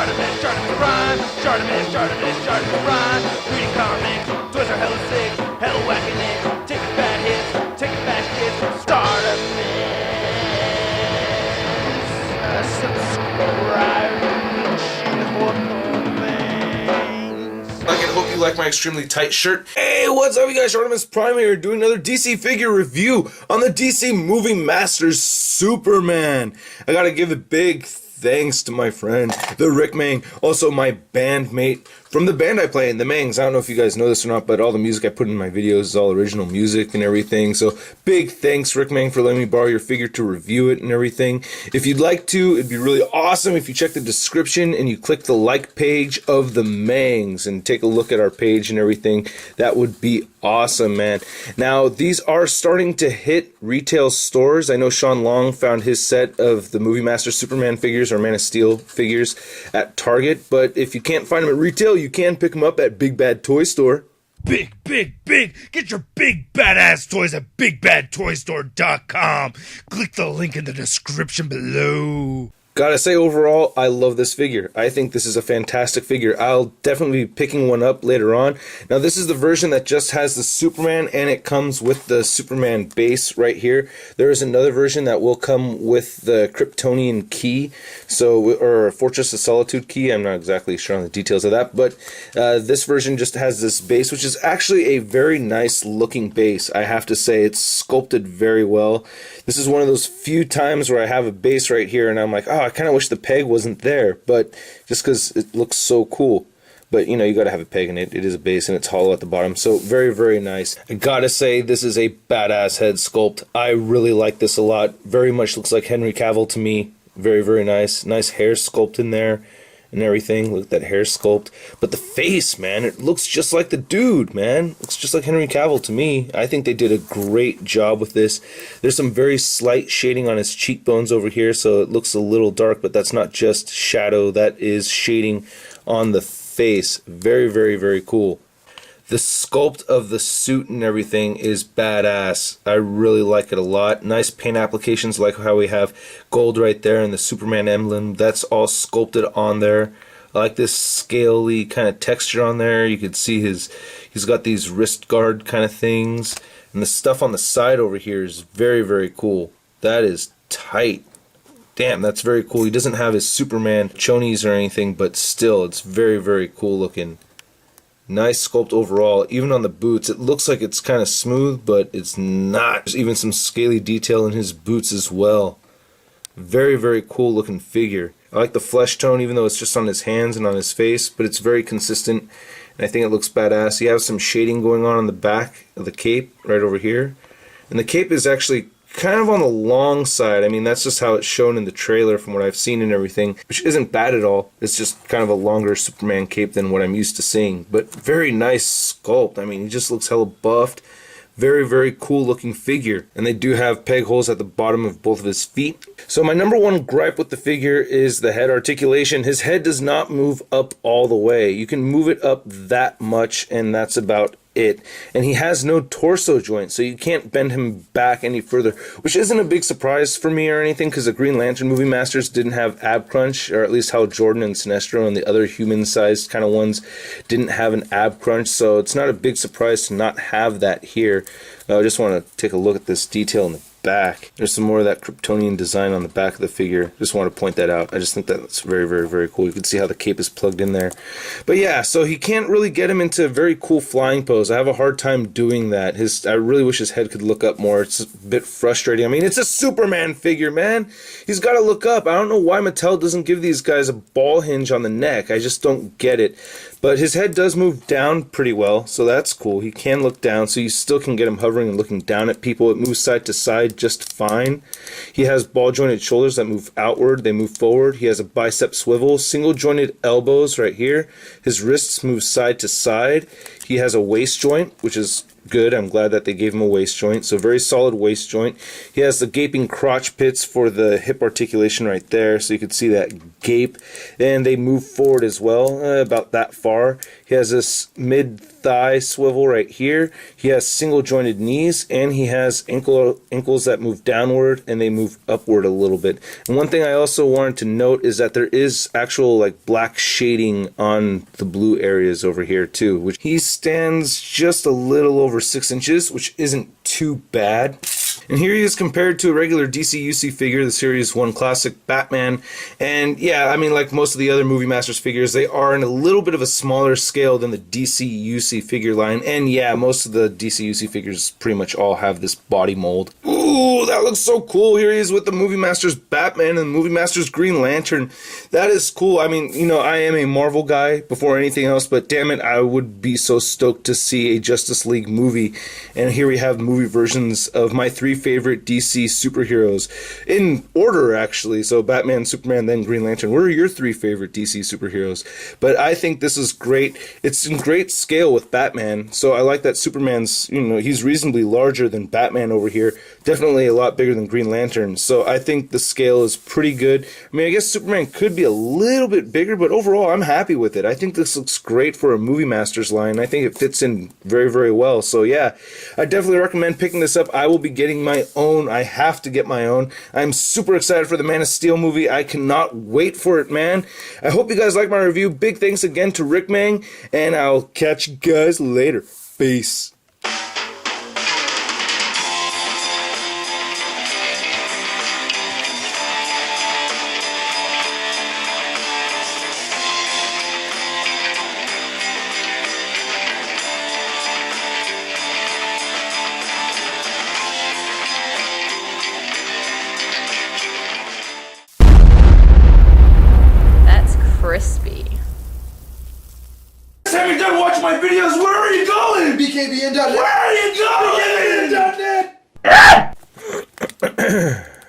Chartemis rhyme. Chartemis rhyme. Reading comics, toys are hella sick, hella whacking it. Taking bad hits, taking bad shits. Subscribe. I hope you like my extremely tight shirt. Hey, what's up, you guys? Artemis Prime here, doing another DC figure review on the DC Movie Masters Superman. I gotta give a big thanks to my friend, the Rick Mang, also my bandmate from the band I play in, the Mangs. I don't know if you guys know this or not, but all the music I put in my videos is all original music and everything. So big thanks, Rick Mang, for letting me borrow your figure to review it and everything. If you'd like to, it'd be really awesome if you check the description and you click the like page of the Mangs and take a look at our page and everything. That would be awesome, man. Now, these are starting to hit retail stores. I know Sean Long found his set of the Movie Master Superman figures or Man of Steel figures at Target, but if you can't find them at retail, you can pick them up at Big Bad Toy Store. Big! Get your big badass toys at BigBadToyStore.com. Click the link in the description below. Gotta say, overall, I love this figure. I think this is a fantastic figure. I'll definitely be picking one up later on. Now, this is the version that just has the Superman, and it comes with the Superman base right here. There is another version that will come with the Kryptonian key, or Fortress of Solitude key. I'm not exactly sure on the details of that, but this version just has this base, which is actually a very nice looking base. I have to say, it's sculpted very well. This is one of those few times where I have a base right here, and I'm like, oh, I kind of wish the peg wasn't there, but just because it looks so cool. But, you know, you got to have a peg in it. It is a base, and it's hollow at the bottom, so very, very nice. I gotta say, this is a badass head sculpt. I really like this a lot. Very much looks like Henry Cavill to me. Very, very nice. Nice hair sculpt in there and everything. Look at that hair sculpt. But the face, man, it looks just like the dude, man. Looks just like Henry Cavill to me. I think they did a great job with this. There's some very slight shading on his cheekbones over here, so it looks a little dark, but that's not just shadow. That is shading on the face. Very, very, very cool. The sculpt of the suit and everything is badass. I really like it a lot. Nice paint applications, like how we have gold right there and the Superman emblem. That's all sculpted on there. I like this scaly kind of texture on there. You can see he's got these wrist guard kind of things. And the stuff on the side over here is very, very cool. That is tight. Damn, that's very cool. He doesn't have his Superman chonies or anything, but still, it's very, very cool looking. Nice sculpt overall. Even on the boots, it looks like it's kind of smooth, but it's not. There's even some scaly detail in his boots as well. Very, very cool looking figure. I like the flesh tone, even though it's just on his hands and on his face, but it's very consistent, and I think it looks badass. You have some shading going on the back of the cape, right over here. And the cape is actually kind of on the long side. I mean, that's just how it's shown in the trailer from what I've seen and everything, which isn't bad at all. It's just kind of a longer Superman cape than what I'm used to seeing, but very nice sculpt. I mean, he just looks hella buffed. Very, very cool looking figure. And they do have peg holes at the bottom of both of his feet. So my number one gripe with the figure is the head articulation. His head does not move up all the way. You can move it up that much, and that's about it. And he has no torso joint, so you can't bend him back any further, which isn't a big surprise for me or anything, because the Green Lantern movie masters didn't have ab crunch, or at least Hal Jordan and Sinestro and the other human-sized kind of ones didn't have an ab crunch, so it's not a big surprise to not have that here. I just want to take a look at this detail in the back. There's some more of that Kryptonian design on the back of the figure. Just want to point that out. I just think that's very, very, very cool. You can see how the cape is plugged in there. But yeah, so he can't really get him into a very cool flying pose. I have a hard time doing that. I really wish his head could look up more. It's a bit frustrating. I mean, it's a Superman figure, man. He's got to look up. I don't know why Mattel doesn't give these guys a ball hinge on the neck. I just don't get it. But his head does move down pretty well, so that's cool. He can look down, so you still can get him hovering and looking down at people. It moves side to side just fine. He has ball-jointed shoulders that move outward. They move forward. He has a bicep swivel, single-jointed elbows right here. His wrists move side to side. He has a waist joint, which is good. I'm glad that they gave him a waist joint. So very solid waist joint. He has the gaping crotch pits for the hip articulation right there, so you can see that gape. And they move forward as well, about that far. He has this mid-thigh swivel right here. He has single-jointed knees, and he has ankles that move downward, and they move upward a little bit. And one thing I also wanted to note is that there is actual like black shading on the blue areas over here too, which he stands just a little over 6 inches, which isn't too bad. And here he is compared to a regular DC UC figure, the Series 1 Classic Batman. And yeah, I mean, like most of the other Movie Masters figures, they are in a little bit of a smaller scale than the DC UC figure line. And yeah, most of the DC UC figures pretty much all have this body mold. Ooh, that looks so cool. Here he is with the Movie Masters Batman and Movie Masters Green Lantern. That is cool. I mean, you know, I am a Marvel guy before anything else, but damn it, I would be so stoked to see a Justice League movie. And here we have movie versions of my 3 favorite DC superheroes in order, actually. So Batman, Superman, then Green Lantern. What are your 3 favorite DC superheroes? But I think this is great. It's in great scale with Batman. So I like that Superman's, you know, he's reasonably larger than Batman over here. Definitely a lot bigger than Green Lantern. So I think the scale is pretty good. I mean, I guess Superman could be a little bit bigger, but overall I'm happy with it. I think this looks great for a Movie Masters line. I think it fits in very, very well. So yeah, I definitely recommend picking this up. I will be getting my own. I have to get my own. I'm super excited for the Man of Steel movie. I cannot wait for it, man. I hope you guys like my review. Big thanks again to Rick Mang, and I'll catch you guys later. Peace. Crispy. Have you done watching my videos? Where are you going? BKBN.net.